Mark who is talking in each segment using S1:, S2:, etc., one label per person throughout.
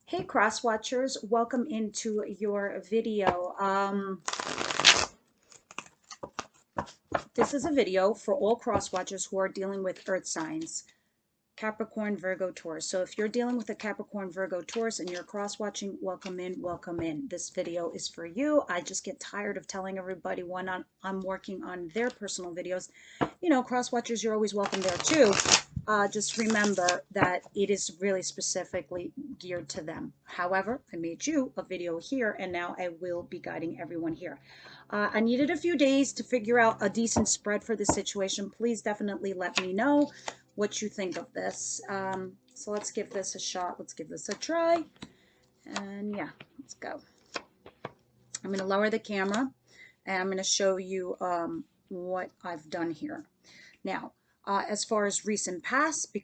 S1: Hey cross watchers, welcome into your video. This is a video for all cross watchers who are dealing with earth signs, Capricorn, Virgo, Taurus. So if you're dealing with a Capricorn, Virgo, Taurus and you're cross watching, welcome in, welcome in. This video is for you. I just get tired of telling everybody when I'm working on their personal videos. You know, cross watchers, you're always welcome there too. Just remember that it is really specifically geared to them. However, I made you a video here and now I will be guiding everyone here. I needed a few days to figure out a decent spread for this situation. Please definitely let me know what you think of this. So let's give this a shot. Let's give this a try. And yeah, let's go. I'm going to lower the camera and I'm going to show you what I've done here. Now, as far as recent past,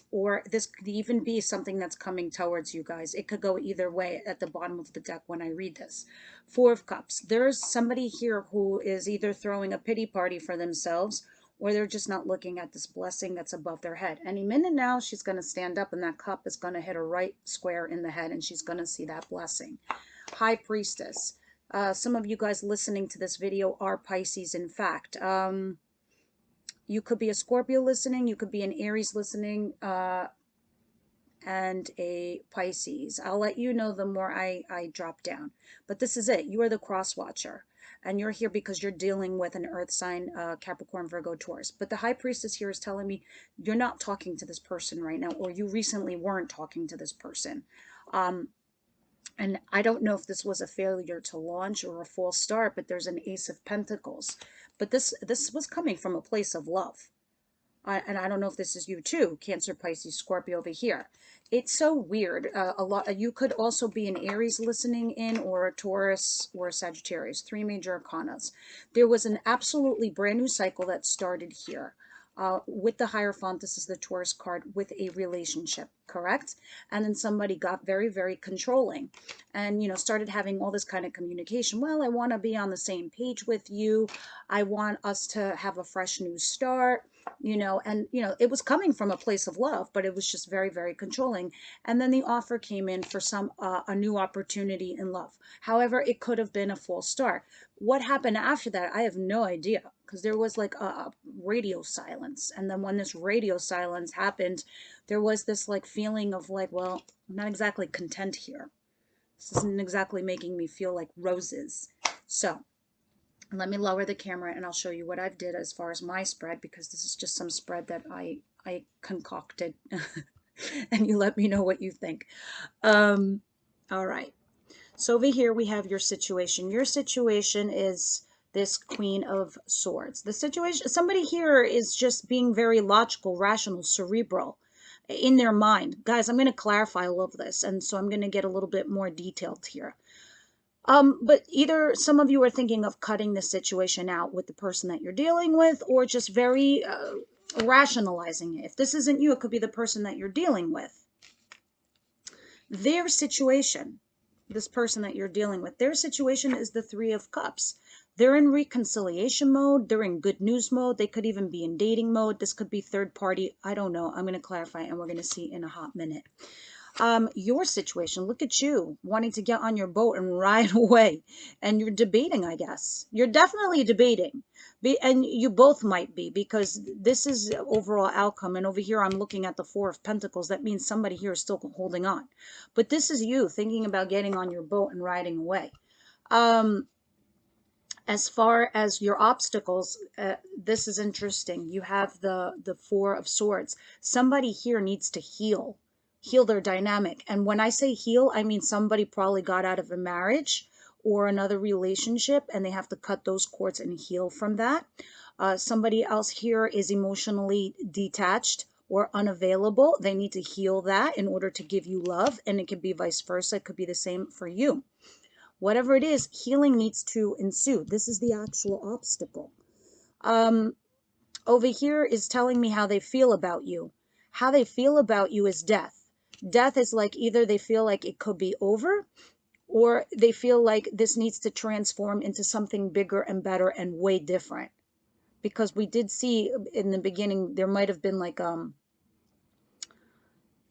S1: or this could even be something that's coming towards you guys. It could go either way at the bottom of the deck when I read this. Four of Cups. There's somebody here who is either throwing a pity party for themselves or they're just not looking at this blessing that's above their head. Any minute now, she's going to stand up and that cup is going to hit her right square in the head and she's going to see that blessing. High Priestess. Some of you guys listening to this video are Pisces, in fact. You could be a Scorpio listening, you could be an Aries listening, and a Pisces. I'll let you know the more I drop down. But this is it. You are the cross watcher. And you're here because you're dealing with an earth sign, Capricorn, Virgo, Taurus. But the High Priestess here is telling me you're not talking to this person right now, or you recently weren't talking to this person. And I don't know if this was a failure to launch or a false start, but there's an Ace of Pentacles. But this was coming from a place of love. And I don't know if this is you too, Cancer, Pisces, Scorpio over here. It's so weird. You could also be an Aries listening in, or a Taurus, or a Sagittarius. Three major arcanas. There was an absolutely brand new cycle that started here. With the Hierophant, this is the Taurus card, with a relationship, correct? And then somebody got very, very controlling and, you know, started having all this kind of communication. Well, I want to be on the same page with you. I want us to have a fresh new start, you know, and, you know, it was coming from a place of love, but it was just very, very controlling. And then the offer came in for a new opportunity in love. However, it could have been a false start. What happened after that, I have no idea, because there was like a radio silence. And then when this radio silence happened, there was this like feeling of like, well, I'm not exactly content here. This isn't exactly making me feel like roses. So let me lower the camera and I'll show you what I've did as far as my spread, because this is just some spread that I concocted. And you let me know what you think. All right. So over here we have your situation. Your situation is this Queen of Swords. The situation, somebody here is just being very logical, rational, cerebral in their mind. Guys, I'm going to clarify all of this, and so I'm going to get a little bit more detailed here. But either some of you are thinking of cutting the situation out with the person that you're dealing with, or just very rationalizing it. If this isn't you, it could be the person that you're dealing with. Their situation, this person that you're dealing with, their situation is the Three of Cups. They're in reconciliation mode. They're in good news mode. They could even be in dating mode. This could be third party. I don't know. I'm going to clarify, and we're going to see in a hot minute. Your situation, look at you wanting to get on your boat and ride away, and you're debating. I guess you're definitely debating, and you both might be, because this is overall outcome. And over here I'm looking at the Four of Pentacles. That means somebody here is still holding on, but this is you thinking about getting on your boat and riding away. As far as your obstacles, this is interesting. You have the Four of Swords. Somebody here needs to heal their dynamic. And when I say heal, I mean somebody probably got out of a marriage or another relationship, and they have to cut those cords and heal from that. Somebody else here is emotionally detached or unavailable. They need to heal that in order to give you love, and it could be vice versa. It could be the same for you. Whatever it is, healing needs to ensue. This is the actual obstacle. Over here is telling me how they feel about you. How they feel about you is death. Death is like either they feel like it could be over, or they feel like this needs to transform into something bigger and better and way different. Because we did see in the beginning, there might have been like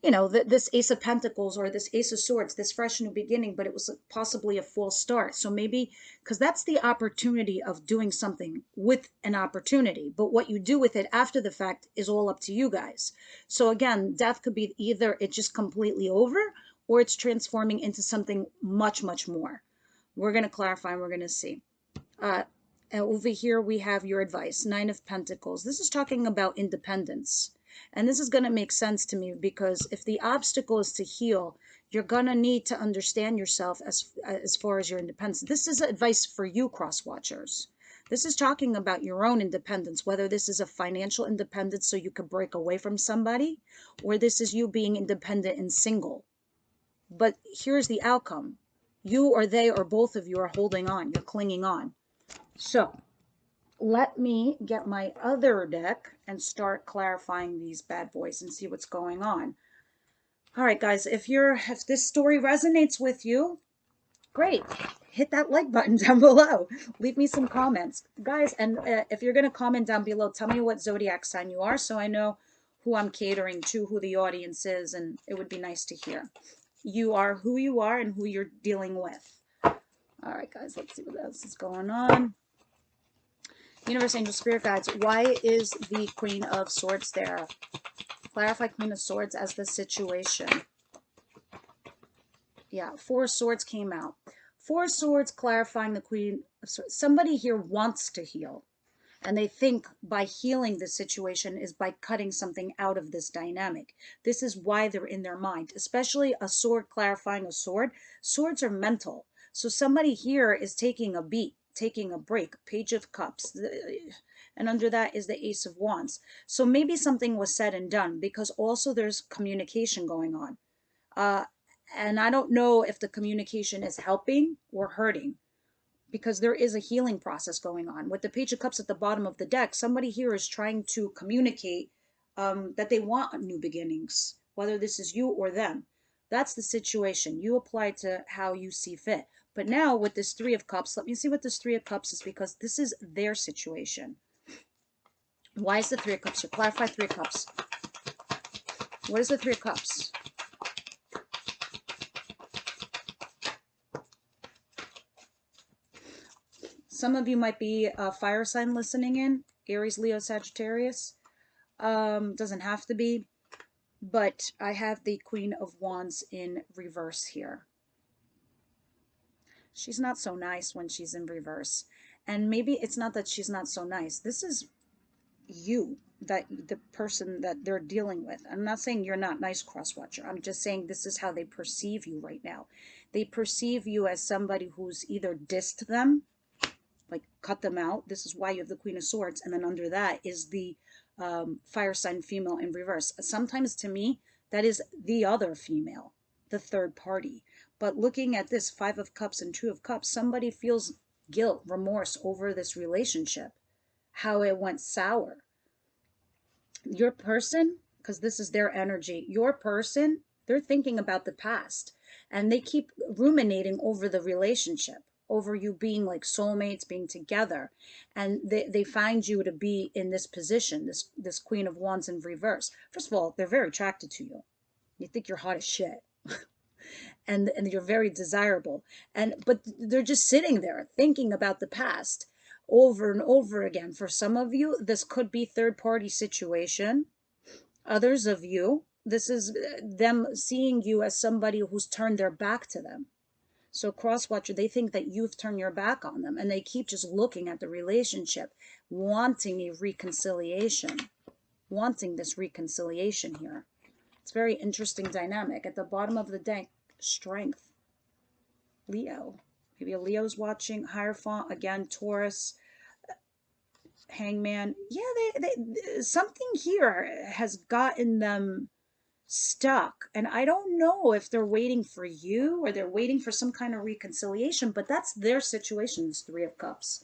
S1: you know, this Ace of Pentacles or this Ace of Swords, this fresh new beginning, but it was possibly a false start. So maybe, because that's the opportunity of doing something with an opportunity, but what you do with it after the fact is all up to you guys. So again, death could be either it's just completely over or it's transforming into something much, much more. We're going to clarify and we're going to see. Over here, we have your advice, Nine of Pentacles. This is talking about independence. And this is going to make sense to me because if the obstacle is to heal, you're going to need to understand yourself as far as your independence. This is advice for you, cross watchers. This is talking about your own independence, whether this is a financial independence so you could break away from somebody, or this is you being independent and single. But here's the outcome. You or they or both of you are holding on. You're clinging on. So let me get my other deck and start clarifying these bad boys and see what's going on. All right, guys, if this story resonates with you, great. Hit that like button down below. Leave me some comments, guys. And if you're going to comment down below, tell me what zodiac sign you are so I know who I'm catering to, who the audience is, and it would be nice to hear. You are who you are and who you're dealing with. All right, guys, let's see what else is going on. Universe, angel, spirit guides, why is the Queen of Swords there? Clarify Queen of Swords as the situation. Yeah, Four of Swords came out. Four of Swords clarifying the Queen of Swords. Somebody here wants to heal. And they think by healing the situation is by cutting something out of this dynamic. This is why they're in their mind, especially a sword clarifying a sword. Swords are mental. So somebody here is taking a beat, taking a break. Page of Cups. And under that is the Ace of Wands. So maybe something was said and done because also there's communication going on. And I don't know if the communication is helping or hurting, because there is a healing process going on. With the Page of Cups at the bottom of the deck, somebody here is trying to communicate that they want new beginnings, whether this is you or them. That's the situation. You apply to how you see fit. But now with this Three of Cups, let me see what this Three of Cups is, because this is their situation. Why is the Three of Cups here? Clarify Three of Cups. What is the Three of Cups? Some of you might be a fire sign listening in, Aries, Leo, Sagittarius. Doesn't have to be, but I have the Queen of Wands in reverse here. She's not so nice when she's in reverse. And maybe it's not that she's not so nice. This is you, that the person that they're dealing with. I'm not saying you're not nice, crosswatcher. I'm just saying this is how they perceive you right now. They perceive you as somebody who's either dissed them, like cut them out. This is why you have the Queen of Swords, and then under that is the fire sign female in reverse. Sometimes to me that is the other female, the third party. But looking at this Five of Cups and Two of Cups, somebody feels guilt, remorse over this relationship, how it went sour. Your person, because this is their energy, your person, they're thinking about the past and they keep ruminating over the relationship, over you being like soulmates, being together. And they find you to be in this position, this Queen of Wands in reverse. First of all, they're very attracted to you. You think you're hot as shit. and you're very desirable. But they're just sitting there thinking about the past over and over again. For some of you, this could be third-party situation. Others of you, this is them seeing you as somebody who's turned their back to them. So crosswatcher, they think that you've turned your back on them, and they keep just looking at the relationship, wanting a reconciliation, wanting this reconciliation here. It's very interesting dynamic. At the bottom of the deck, Strength. Leo. Maybe a Leo's watching. Hierophant, again, Taurus. Hangman. Yeah, they something here has gotten them stuck, and I don't know if they're waiting for you or they're waiting for some kind of reconciliation, but that's their situation, this Three of Cups.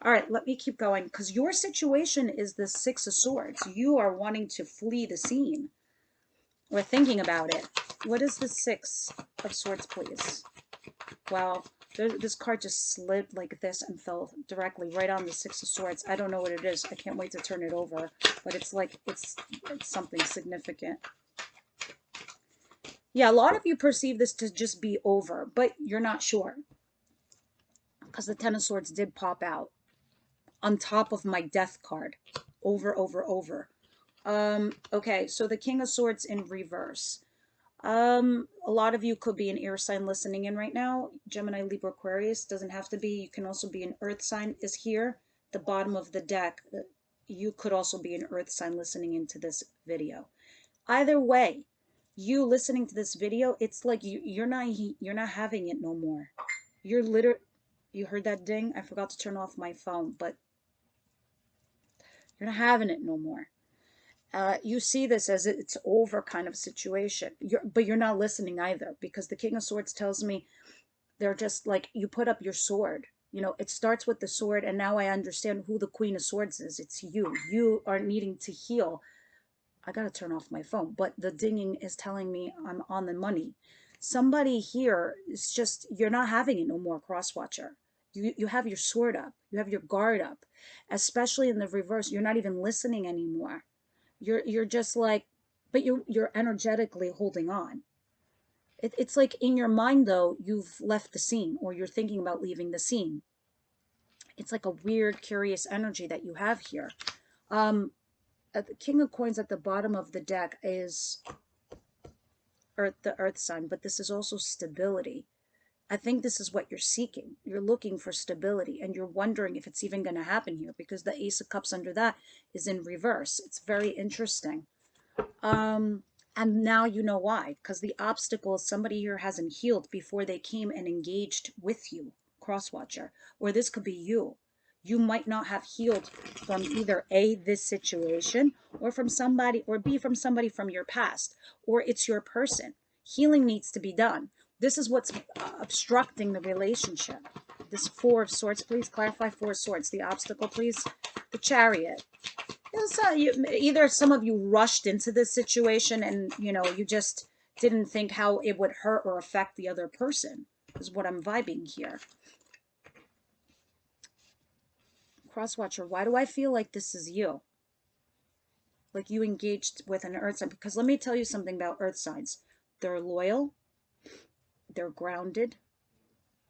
S1: All right, let me keep going, because your situation is the Six of Swords. You are wanting to flee the scene or thinking about it. What is the Six of Swords, please? Wow, this card just slid like this and fell directly right on the Six of Swords. I don't know what it is. I can't wait to turn it over, but it's like it's something significant. Yeah, a lot of you perceive this to just be over, but you're not sure because the Ten of Swords did pop out on top of my death card over, over, over. Okay, so the King of Swords in reverse. A lot of you could be an air sign listening in right now. Gemini, Libra, Aquarius doesn't have to be. You can also be an earth sign is here. The bottom of the deck, you could also be an earth sign listening into this video. Either way, you listening to this video, it's like you're not having it no more. You're literally, you heard that ding? I forgot to turn off my phone, but you're not having it no more. You see this as it's over kind of situation. But you're not listening either, because the King of Swords tells me they're just like, you put up your sword. You know, it starts with the sword, and now I understand who the Queen of Swords is. It's you. You are needing to heal. I gotta turn off my phone, but the dinging is telling me I'm on the money. Somebody here is just, you're not having it no more, crosswatcher. You have your sword up, you have your guard up, especially in the reverse. You're not even listening anymore. You're just like, but you're energetically holding on. It's like in your mind though, you've left the scene, or you're thinking about leaving the scene. It's like a weird, curious energy that you have here. The King of Coins at the bottom of the deck is earth, the earth sign, but this is also stability. I think this is what you're seeking. You're looking for stability, and you're wondering if it's even going to happen here, because the Ace of Cups under that is in reverse. It's very interesting. And now you know why, because the obstacles, somebody here hasn't healed before they came and engaged with you, crosswatcher, or this could be you. You might not have healed from either A, this situation, or from somebody, or B, from somebody from your past, or it's your person. Healing needs to be done. This is what's obstructing the relationship. This Four of Swords, please clarify. Four of Swords, the obstacle, please. The Chariot. Either some of you rushed into this situation, and you just didn't think how it would hurt or affect the other person, is what I'm vibing here. Crosswatcher, why do I feel like this is you? Like you engaged with an earth sign? Because let me tell you something about earth signs. They're loyal, they're grounded,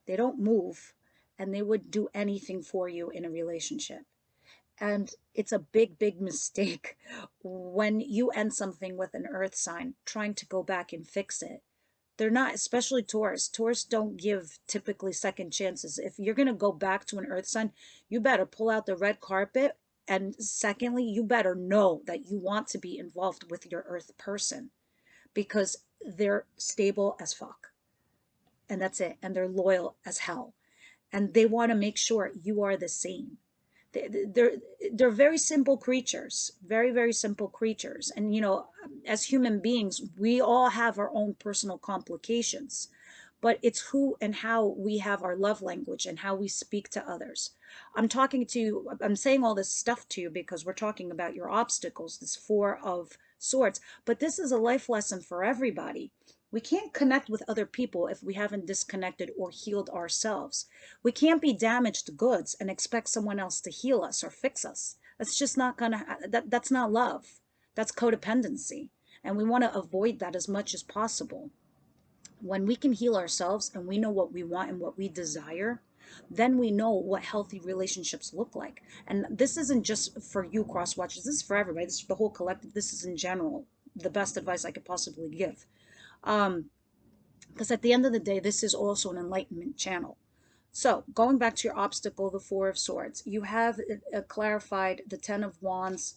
S1: they don't move, and they would do anything for you in a relationship. And it's a big, big mistake when you end something with an earth sign trying to go back and fix it. They're not, especially Taurus. Taurus don't give typically second chances. If you're going to go back to an earth sign, you better pull out the red carpet. And secondly, you better know that you want to be involved with your earth person, because they're stable as fuck. And that's it. And they're loyal as hell. And they want to make sure you are the same. They're very simple creatures, very, very simple creatures. And as human beings, we all have our own personal complications, but it's who and how we have our love language and how we speak to others. I'm saying all this stuff to you because we're talking about your obstacles, this Four of Swords, but this is a life lesson for everybody. We can't connect with other people if we haven't disconnected or healed ourselves. We can't be damaged goods and expect someone else to heal us or fix us. That's just not gonna, that's not love. That's codependency. And we want to avoid that as much as possible. When we can heal ourselves and we know what we want and what we desire, then we know what healthy relationships look like. And this isn't just for you, cross watchers. This is for everybody. This is for the whole collective. This is in general the best advice I could possibly give. Because at the end of the day, this is also an enlightenment channel. So going back to your obstacle, the Four of Swords, you have clarified the Ten of Wands,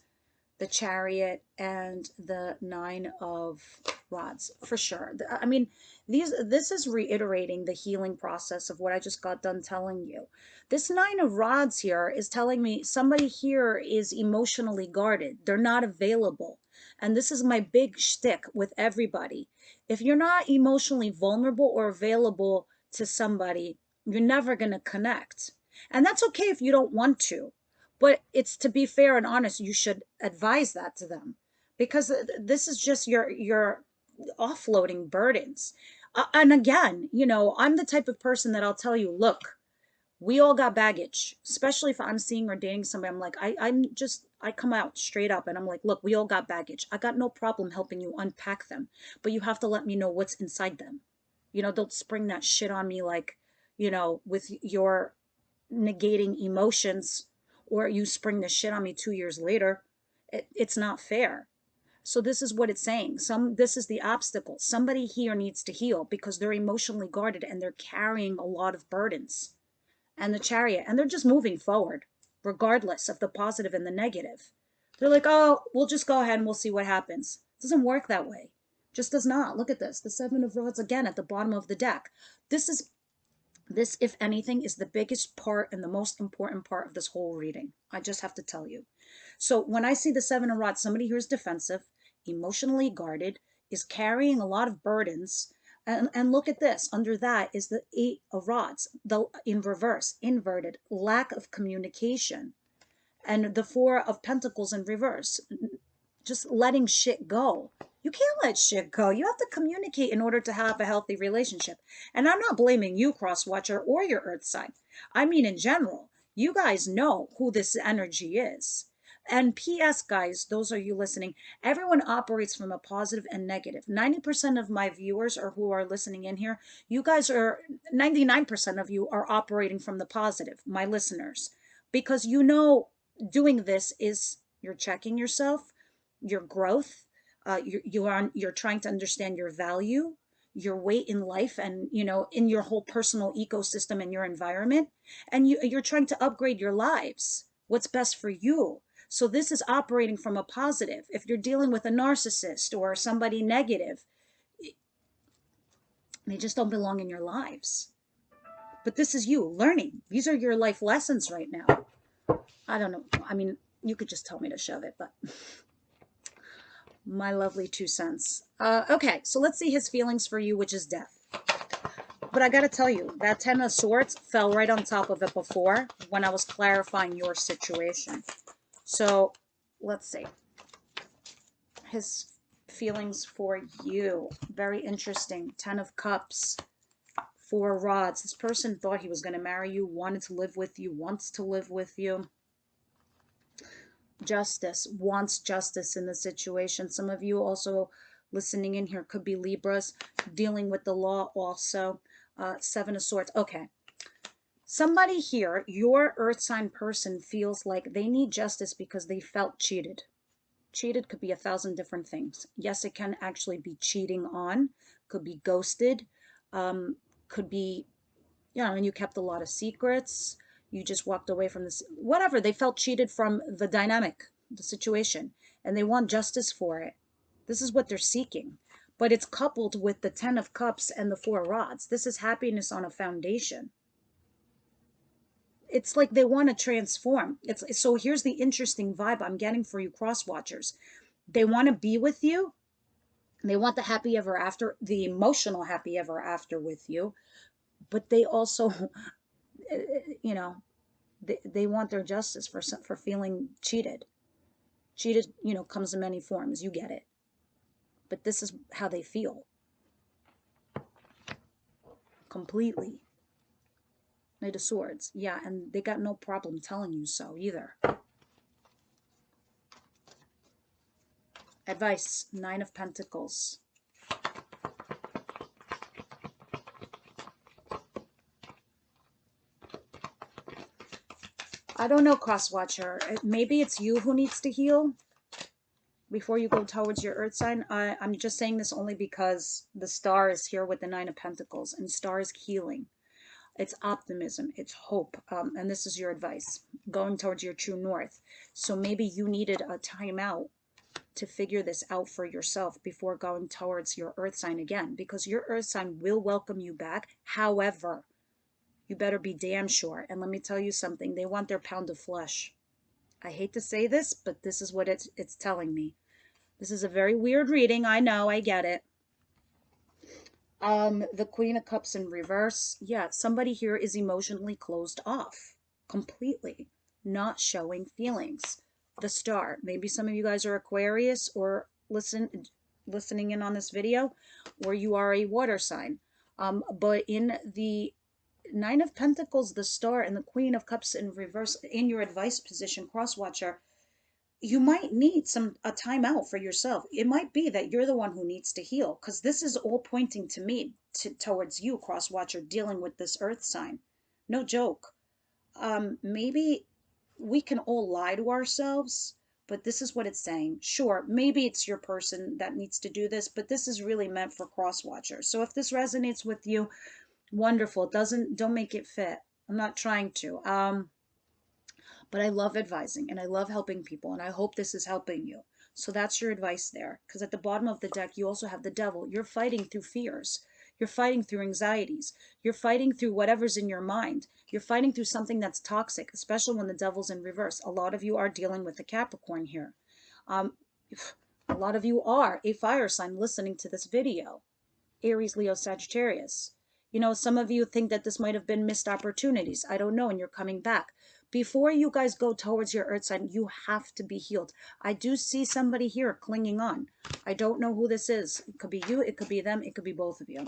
S1: the Chariot, and the Nine of Rods, for sure. I mean, this is reiterating the healing process of what I just got done telling you. This Nine of Rods here is telling me somebody here is emotionally guarded. They're not available. And this is my big shtick with everybody. If you're not emotionally vulnerable or available to somebody, you're never going to connect. And that's okay if you don't want to. But it's, to be fair and honest, you should advise that to them, because this is just your offloading burdens. And again, I'm the type of person that I'll tell you, look, we all got baggage, especially if I'm seeing or dating somebody. I'm like, I come out straight up and I'm like, look, we all got baggage. I got no problem helping you unpack them, but you have to let me know what's inside them. Don't spring that shit on me like, with your negating emotions, or you spring the shit on me 2 years later. It's not fair. So this is what it's saying. This is the obstacle. Somebody here needs to heal because they're emotionally guarded and they're carrying a lot of burdens. And the Chariot, and they're just moving forward, regardless of the positive and the negative. They're like, oh, we'll just go ahead and we'll see what happens. It doesn't work that way. Just does not. Look at this. The Seven of Rods again at the bottom of the deck. This, if anything, is the biggest part and the most important part of this whole reading. I just have to tell you. So when I see the Seven of Rods, somebody here is defensive, emotionally guarded, is carrying a lot of burdens. And look at this. Under that is the Eight of Rods, in reverse, inverted, lack of communication. And the Four of Pentacles in reverse, just letting shit go. You can't let shit go. You have to communicate in order to have a healthy relationship. And I'm not blaming you, cross watcher, or your earth sign. I mean, in general, you guys know who this energy is. And PS, guys, those are you listening, everyone operates from a positive and negative. 90% of my viewers, or who are listening in here, you guys are, 99% of you are operating from the positive, my listeners. Because doing this is, you're checking yourself, your growth, you're trying to understand your value, your weight in life, and in your whole personal ecosystem and your environment, and you're trying to upgrade your lives, what's best for you. So this is operating from a positive. If you're dealing with a narcissist or somebody negative, they just don't belong in your lives. But this is you learning. These are your life lessons right now. I don't know, I mean, you could just tell me to shove it, but my lovely 2 cents. Okay, so let's see his feelings for you, which is death. But I gotta tell you, that Ten of Swords fell right on top of it before when I was clarifying your situation. So let's see. His feelings for you. Very interesting. 10 of Cups. 4 Rods. This person thought he was going to marry you, wanted to live with you, wants to live with you. Justice, wants justice in the situation. Some of you also listening in here could be Libras, dealing with the law also. 7 of Swords. Okay. Somebody here, your earth sign person, feels like they need justice because they felt cheated. Cheated could be 1,000 different things. Yes, it can actually be cheating on, could be ghosted, could be, and you kept a lot of secrets. You just walked away from this, whatever. They felt cheated from the dynamic, the situation, and they want justice for it. This is what they're seeking. But it's coupled with the 10 of Cups and the 4 Rods. This is happiness on a foundation. It's like they want to transform. So here's the interesting vibe I'm getting for you cross watchers. They want to be with you. They want the happy ever after, the emotional happy ever after with you. But they also, they want their justice for feeling cheated. Cheated, comes in many forms. You get it. But this is how they feel. Completely. Knight of Swords. Yeah, and they got no problem telling you so either. Advice. 9 of Pentacles. I don't know, cross-watcher. Maybe it's you who needs to heal before you go towards your earth sign. I'm just saying this only because the star is here with the 9 of Pentacles, and star is healing. It's optimism, it's hope, and this is your advice, going towards your true north. So maybe you needed a timeout to figure this out for yourself before going towards your earth sign again, because your earth sign will welcome you back. However, you better be damn sure. And let me tell you something, they want their pound of flesh. I hate to say this, but this is what it's telling me. This is a very weird reading. I know, I get it. The Queen of Cups in reverse. Yeah, somebody here is emotionally closed off completely, not showing feelings. The Star. Maybe some of you guys are Aquarius or listening in on this video, or you are a water sign. But in the 9 of Pentacles, the Star, and the Queen of Cups in reverse in your advice position, cross watcher, you might need a time out for yourself. It might be that you're the one who needs to heal, because this is all pointing to me, towards you, cross watcher, dealing with this earth sign. No joke. Maybe we can all lie to ourselves, but this is what it's saying. Sure, maybe it's your person that needs to do this, but this is really meant for cross watchers. So if this resonates with you, wonderful. Don't make it fit. I'm not trying to. But I love advising and I love helping people, and I hope this is helping you. So that's your advice there. Because at the bottom of the deck, you also have the devil. You're fighting through fears. You're fighting through anxieties. You're fighting through whatever's in your mind. You're fighting through something that's toxic, especially when the devil's in reverse. A lot of you are dealing with the Capricorn here. Um, a lot of you are a fire sign listening to this video. Aries, Leo, Sagittarius. You know, some of you think that this might have been missed opportunities. I don't know, and you're coming back. Before you guys go towards your earth sign, you have to be healed. I do see somebody here clinging on. I don't know who this is. It could be you, it could be them, it could be both of you.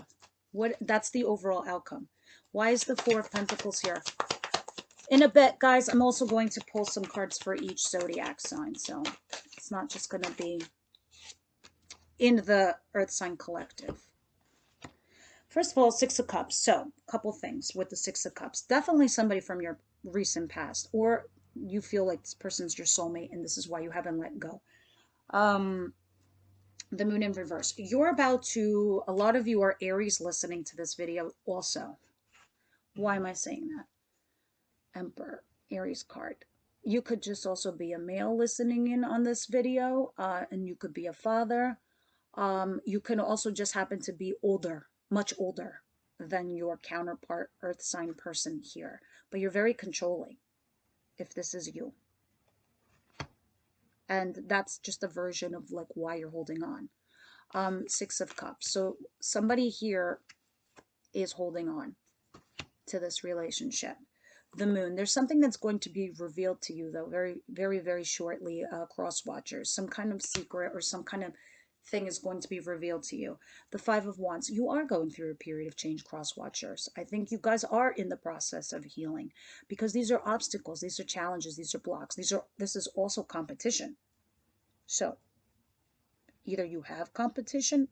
S1: That's the overall outcome. Why is the Four of Pentacles here? In a bit, guys, I'm also going to pull some cards for each zodiac sign. So it's not just going to be in the earth sign collective. First of all, Six of Cups. So, a couple things with the Six of Cups. Definitely somebody from your recent past, or you feel like this person's your soulmate and this is why you haven't let go. The Moon in reverse. You're about to, a lot of you are Aries listening to this video also. Why am I saying that? Emperor, Aries card. You could just also be a male listening in on this video, and you could be a father. You can also just happen to be older, much older than your counterpart earth sign person here, but you're very controlling if this is you, and that's just a version of like why you're holding on. Six of Cups. So somebody here is holding on to this relationship. The Moon, there's something that's going to be revealed to you though very, very, very shortly, cross watchers. Some kind of secret or some kind of thing is going to be revealed to you. The Five of Wands, you are going through a period of change, cross watchers. I think you guys are in the process of healing, because these are obstacles, these are challenges, these are blocks, this is also competition. So either you have competition,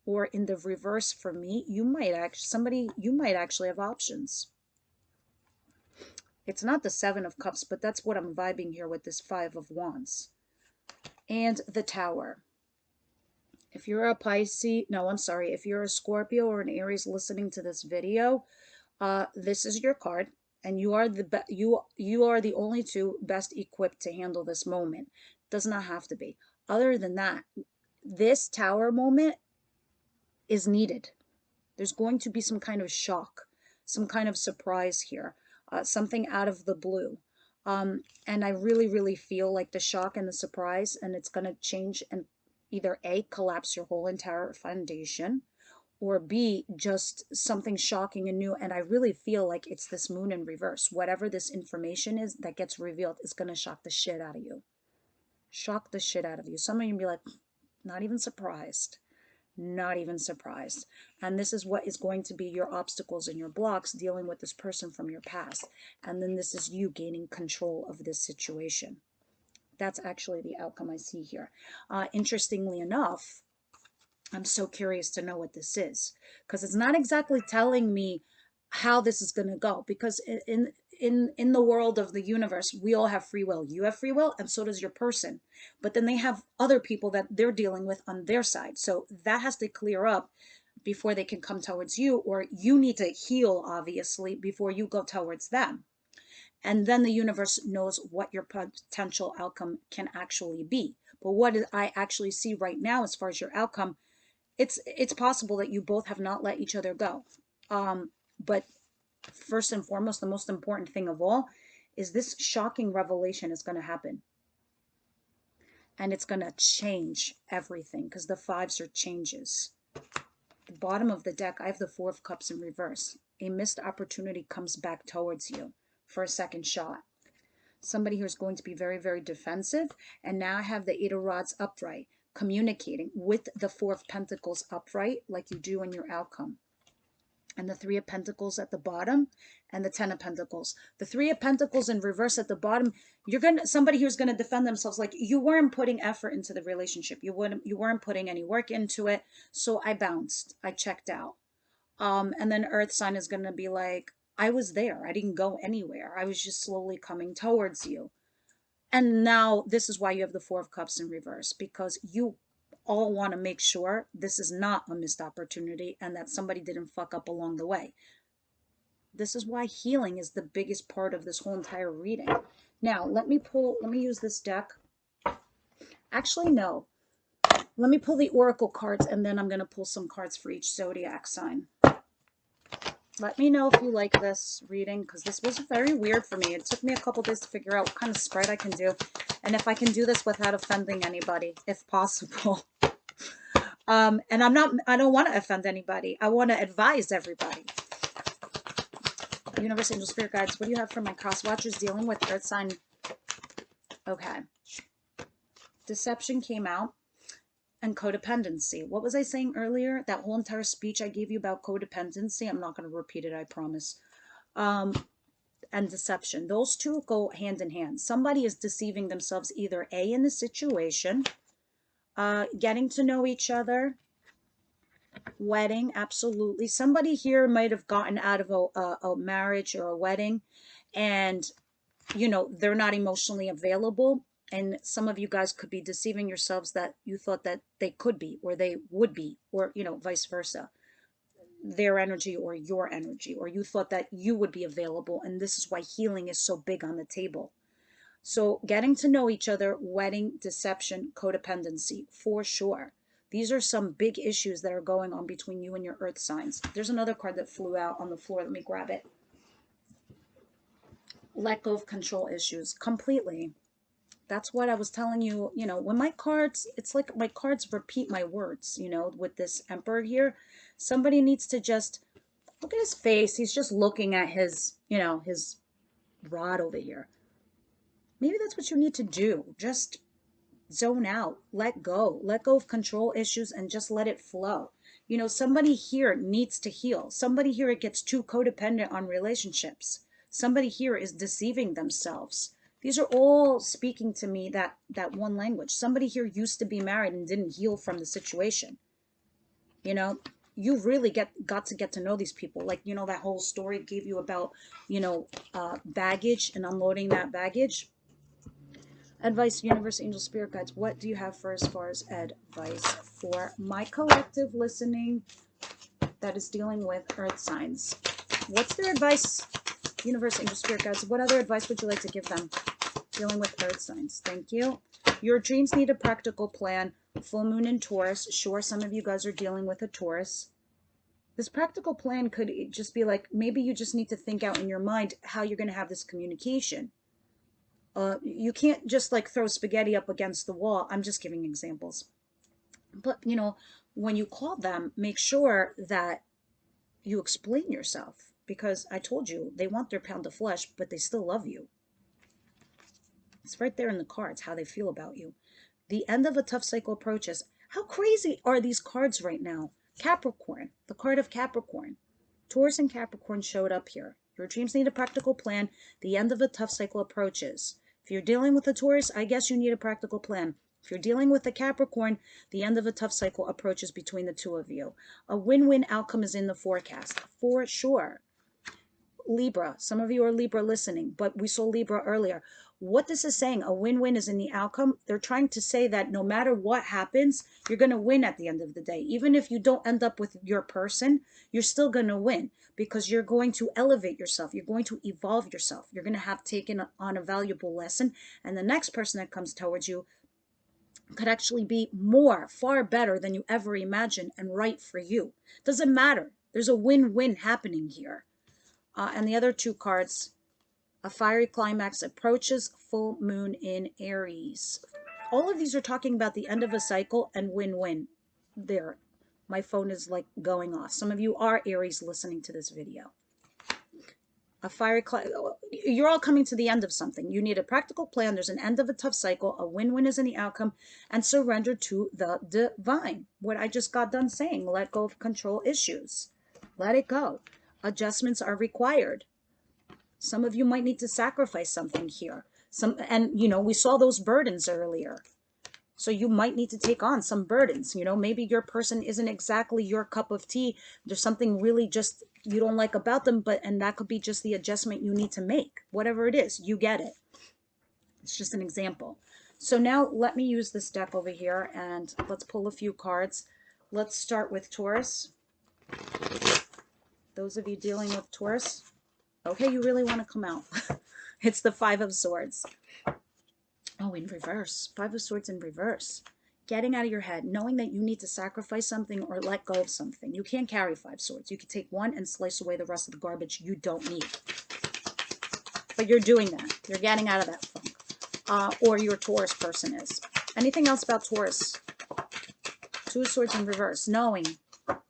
S1: or in the reverse for me, you might actually have options. It's not the Seven of Cups, but that's what I'm vibing here with this Five of Wands. And the Tower. If you're a Pisces, no, I'm sorry. If you're a Scorpio or an Aries listening to this video, this is your card, and you are the only two best equipped to handle this moment. Does not have to be. Other than that, this Tower moment is needed. There's going to be some kind of shock, some kind of surprise here, something out of the blue. And I really, really feel like the shock and the surprise, and it's going to change and either A, collapse your whole entire foundation, or B, just something shocking and new. And I really feel like it's this Moon in reverse. Whatever this information is that gets revealed is going to shock the shit out of you. Shock the shit out of you. Some of you be like, not even surprised. Not even surprised. And this is what is going to be your obstacles and your blocks dealing with this person from your past. And then this is you gaining control of this situation. That's actually the outcome I see here. Interestingly enough, I'm so curious to know what this is, because it's not exactly telling me how this is going to go, because in the world of the universe, we all have free will. You have free will, and so does your person. But then they have other people that they're dealing with on their side. So that has to clear up before they can come towards you, or you need to heal, obviously, before you go towards them. And then the universe knows what your potential outcome can actually be. But what I actually see right now as far as your outcome, it's possible that you both have not let each other go. But first and foremost, the most important thing of all is this shocking revelation is going to happen. And it's going to change everything, because the fives are changes. The bottom of the deck, I have the Four of Cups in reverse. A missed opportunity comes back towards you for a second shot. Somebody who's going to be very, very defensive. And now I have the Eight of Rods upright, communicating with the Four of Pentacles upright like you do in your outcome. and the Three of Pentacles at the bottom, and the Ten of Pentacles. The Three of Pentacles in reverse at the bottom, somebody who's gonna defend themselves like you weren't putting effort into the relationship. You weren't putting any work into it. So I bounced. I checked out. And then Earth sign is gonna be like, I was there. I didn't go anywhere. I was just slowly coming towards you. And now this is why you have the Four of Cups in reverse, because you all want to make sure this is not a missed opportunity and that somebody didn't fuck up along the way. This is why healing is the biggest part of this whole entire reading. Now, let me use this deck. Actually, no. Let me pull the Oracle cards, and then I'm going to pull some cards for each zodiac sign. Let me know if you like this reading, because this was very weird for me. It took me a couple days to figure out what kind of spread I can do, and if I can do this without offending anybody, if possible. And I don't want to offend anybody. I want to advise everybody. Universe, angel, spirit guides, what do you have for my cross watchers dealing with earth sign? Okay. Deception came out, and codependency. What was I saying earlier? That whole entire speech I gave you about codependency, I'm not going to repeat it, I promise. And deception. Those two go hand in hand. Somebody is deceiving themselves, either A, in the situation, getting to know each other, wedding, absolutely. Somebody here might have gotten out of a marriage or a wedding, and, you know, they're not emotionally available. And some of you guys could be deceiving yourselves that you thought that they could be, or they would be, or, you know, vice versa. Their energy or your energy, or you thought that you would be available. And this is why healing is so big on the table. So getting to know each other, wedding, deception, codependency, for sure. These are some big issues that are going on between you and your earth signs. There's another card that flew out on the floor. Let me grab it. Let go of control issues completely. That's what I was telling you, you know, when my cards, it's like my cards repeat my words, you know, with this Emperor here. Somebody needs to just look at his face. He's just looking at his, you know, his rod over here. Maybe that's what you need to do. Just zone out, let go of control issues and just let it flow. You know, somebody here needs to heal. Somebody here, it gets too codependent on relationships. Somebody here is deceiving themselves. These are all speaking to me that one language. Somebody here used to be married and didn't heal from the situation. You know, you really got to get to know these people. Like, you know, that whole story I gave you about, you know, baggage and unloading that baggage. Advice, universe, angel, spirit guides, what do you have for as far as advice for my collective listening that is dealing with earth signs? What's their advice, universe, angel, spirit guides? What other advice would you like to give them dealing with earth signs? Thank you. Your dreams need a practical plan. Full moon in Taurus. Sure, some of you guys are dealing with a Taurus. This practical plan could just be like, maybe you just need to think out in your mind how you're going to have this communication. You can't just like throw spaghetti up against the wall. I'm just giving examples. But, you know, when you call them, make sure that you explain yourself, because I told you they want their pound of flesh, but they still love you. It's right there in the cards, how they feel about you. The end of a tough cycle approaches. How crazy are these cards right now? Capricorn, the card of Capricorn. Taurus and Capricorn showed up here. Your dreams need a practical plan. The end of a tough cycle approaches. If you're dealing with a Taurus, I guess you need a practical plan. If you're dealing with a Capricorn, the end of a tough cycle approaches between the two of you. A win-win outcome is in the forecast, for sure. Libra, some of you are Libra listening, but we saw Libra earlier. What this is saying, a win-win is in the outcome. They're trying to say that no matter what happens, you're going to win at the end of the day. Even if you don't end up with your person, you're still going to win, because you're going to elevate yourself. You're going to evolve yourself. You're going to have taken on a valuable lesson. And the next person that comes towards you could actually be far better than you ever imagined and right for you. Doesn't matter. There's a win-win happening here. And the other two cards, a fiery climax approaches, full moon in Aries. All of these are talking about the end of a cycle and win-win. There, my phone is like going off. Some of you are Aries listening to this video. A fiery you're all coming to the end of something. You need a practical plan. There's an end of a tough cycle. A win-win is in the outcome, and surrender to the divine. What I just got done saying, let go of control issues. Let it go. Adjustments are required. Some of you might need to sacrifice something here. And you know, we saw those burdens earlier. So you might need to take on some burdens. You know, maybe your person isn't exactly your cup of tea. There's something really just you don't like about them, and that could be just the adjustment you need to make. Whatever it is, you get it. It's just an example. So now let me use this deck over here and let's pull a few cards. Let's start with Taurus. Those of you dealing with Taurus, okay, you really want to come out. It's the Five of Swords. Oh, in reverse. Five of Swords in reverse. Getting out of your head, knowing that you need to sacrifice something or let go of something. You can't carry 5 swords. You can take one and slice away the rest of the garbage you don't need. But you're doing that. You're getting out of that funk. Or your Taurus person is. Anything else about Taurus? 2 of Swords in reverse. Knowing.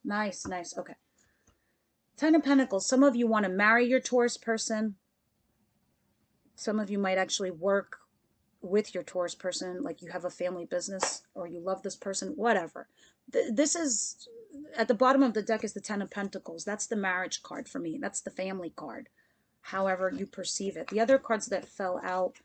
S1: Nice, nice. Okay. 10 of Pentacles. Some of you want to marry your Taurus person. Some of you might actually work with your Taurus person, like you have a family business or you love this person, whatever. This is, at the bottom of the deck is the 10 of Pentacles. That's the marriage card for me. That's the family card, however you perceive it. The other cards that fell out,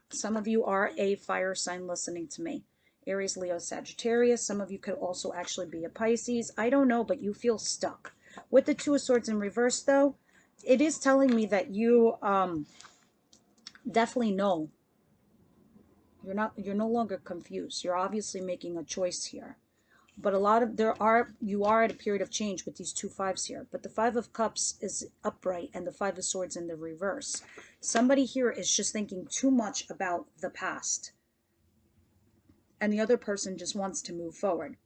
S1: some of you are a fire sign listening to me. Aries, Leo, Sagittarius. Some of you could also actually be a Pisces. I don't know, but you feel stuck. With the 2 of Swords in reverse, though, it is telling me that you definitely know. You're no longer confused. You're obviously making a choice here. But you are at a period of change with these 2 5s here. But the 5 of Cups is upright and the 5 of Swords in the reverse. Somebody here is just thinking too much about the past. And the other person just wants to move forward.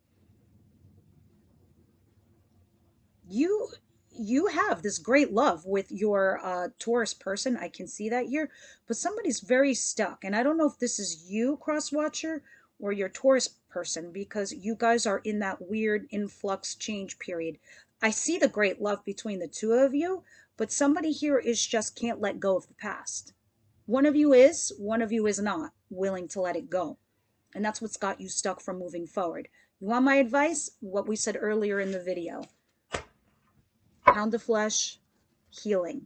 S1: You have this great love with your Taurus person. I can see that here, but somebody's very stuck. And I don't know if this is you, cross watcher, or your Taurus person, because you guys are in that weird influx change period. I see the great love between the 2 of you, but somebody here is just can't let go of the past. One of you is not willing to let it go. And that's what's got you stuck from moving forward. You want my advice? What we said earlier in the video. Pound of flesh, healing.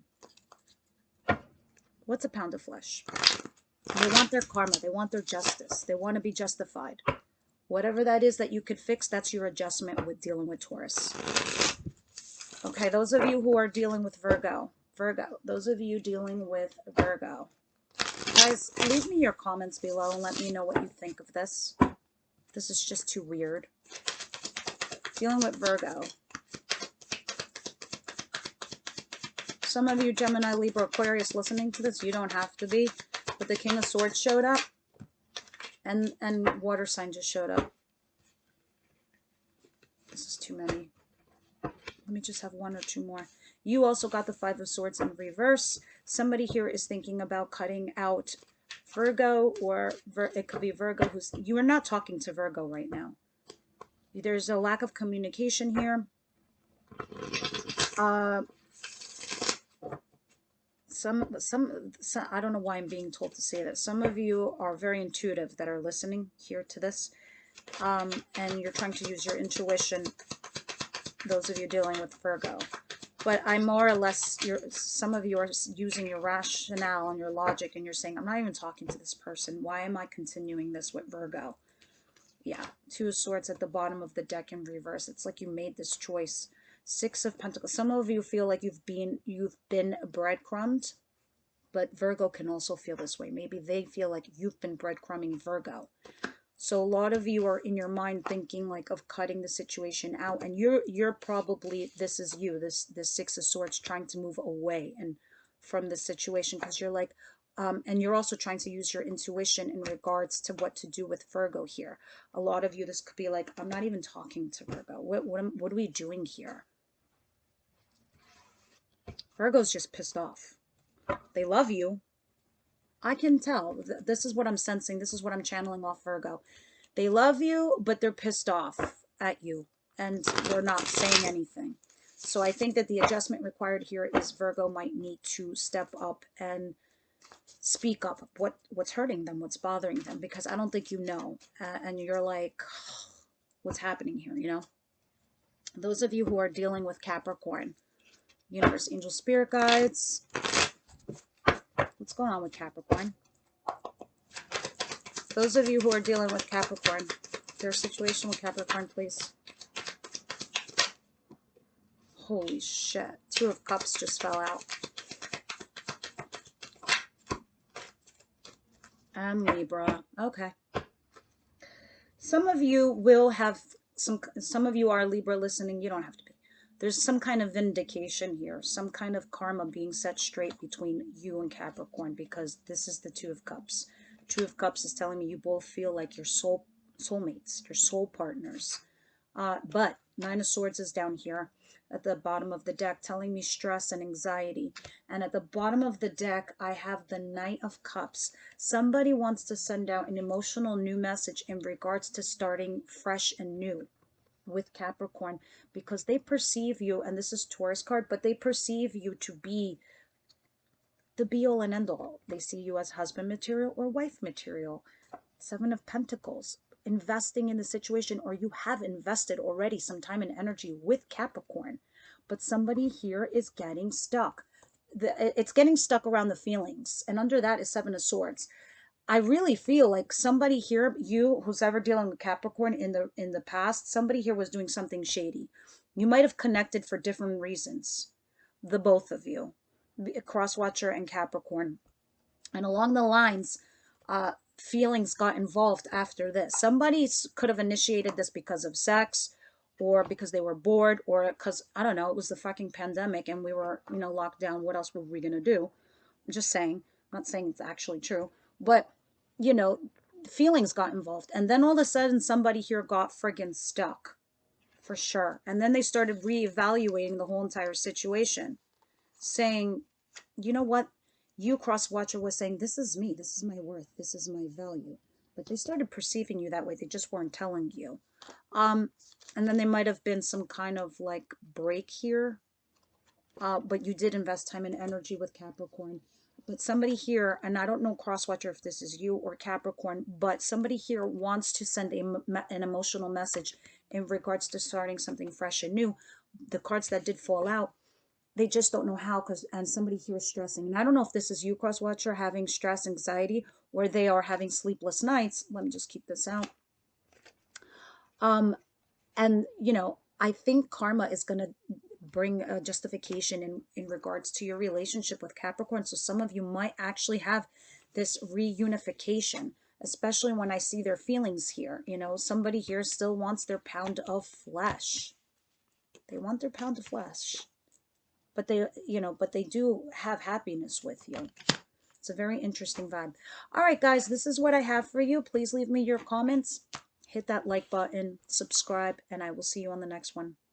S1: What's a pound of flesh? They want their karma. They want their justice. They want to be justified. Whatever that is that you could fix, that's your adjustment with dealing with Taurus. Okay, those of you who are dealing with Virgo. Those of you dealing with Virgo. Guys, leave me your comments below and let me know what you think of this. This is just too weird. Dealing with Virgo. Some of you Gemini, Libra, Aquarius listening to this, you don't have to be. But the King of Swords showed up. And water sign just showed up. This is too many. Let me just have 1 or 2 more. You also got the 5 of Swords in reverse. Somebody here is thinking about cutting out Virgo, or it could be Virgo who's... You are not talking to Virgo right now. There's a lack of communication here. Some I don't know why I'm being told to say that. Some of you are very intuitive that are listening here to this, and you're trying to use your intuition, those of you dealing with Virgo. But I more or less, some of you are using your rationale and your logic, and you're saying, I'm not even talking to this person. Why am I continuing this with Virgo? Yeah, 2 of Swords at the bottom of the deck in reverse. It's like you made this choice. 6 of Pentacles. Some of you feel like you've been breadcrumbed, but Virgo can also feel this way. Maybe they feel like you've been breadcrumbing Virgo. So a lot of you are in your mind thinking like of cutting the situation out, and you're probably, this is you, this 6 of Swords, trying to move away and from the situation, because you're like, and you're also trying to use your intuition in regards to what to do with Virgo here. A lot of you, this could be like, I'm not even talking to Virgo. What are we doing here? Virgo's just pissed off. They love you. I can tell. This is what I'm sensing. This is what I'm channeling off Virgo. They love you, but they're pissed off at you, and they're not saying anything. So I think that the adjustment required here is Virgo might need to step up and speak up what's hurting them, what's bothering them, because I don't think you know. And you're like, what's happening here, you know? Those of you who are dealing with Capricorn, universe, angel, spirit guides, what's going on with Capricorn? Those of you who are dealing with Capricorn, their situation with Capricorn, please. Holy shit. Two of Cups just fell out. And Libra. Okay. Some of you will have some of you are Libra listening. You don't have to be. There's some kind of vindication here, some kind of karma being set straight between you and Capricorn, because this is the Two of Cups. Two of Cups is telling me you both feel like your soulmates, your soul partners. But Nine of Swords is down here at the bottom of the deck, telling me stress and anxiety. And at the bottom of the deck, I have the Knight of Cups. Somebody wants to send out an emotional new message in regards to starting fresh and new with Capricorn, because they perceive you, and this is Taurus card, but they perceive you to be the be-all and end-all. They see you as husband material or wife material. Seven of Pentacles. Investing in the situation, or you have invested already some time and energy with Capricorn, but somebody here is getting stuck. It's getting stuck around the feelings, and under that is Seven of Swords. I really feel like somebody here, you who's ever dealing with Capricorn in the past, somebody here was doing something shady. You might have connected for different reasons, the both of you, Crosswatcher and Capricorn, and along the lines, feelings got involved after this. Somebody could have initiated this because of sex, or because they were bored, or because, I don't know, it was the fucking pandemic and we were, locked down. What else were we going to do? I'm just saying. I'm not saying it's actually true, but, feelings got involved. And then all of a sudden, somebody here got friggin' stuck, for sure. And then they started reevaluating the whole entire situation, saying, you know what? You, Crosswatcher, was saying, this is me, this is my worth, this is my value. But they started perceiving you that way. They just weren't telling you. And then there might have been some kind of like break here. But you did invest time and energy with Capricorn. But somebody here, and I don't know, Crosswatcher, if this is you or Capricorn, but somebody here wants to send an emotional message in regards to starting something fresh and new. The cards that did fall out, they just don't know how, and somebody here is stressing. And I don't know if this is you, Crosswatcher, having stress, anxiety, or they are having sleepless nights. Let me just keep this out. And, I think karma is going to bring a justification in regards to your relationship with Capricorn. So some of you might actually have this reunification, especially when I see their feelings here. Somebody here still wants their pound of flesh. They want their pound of flesh. But they do have happiness with you. It's a very interesting vibe. All right, guys, this is what I have for you. Please leave me your comments. Hit that like button, subscribe, and I will see you on the next one.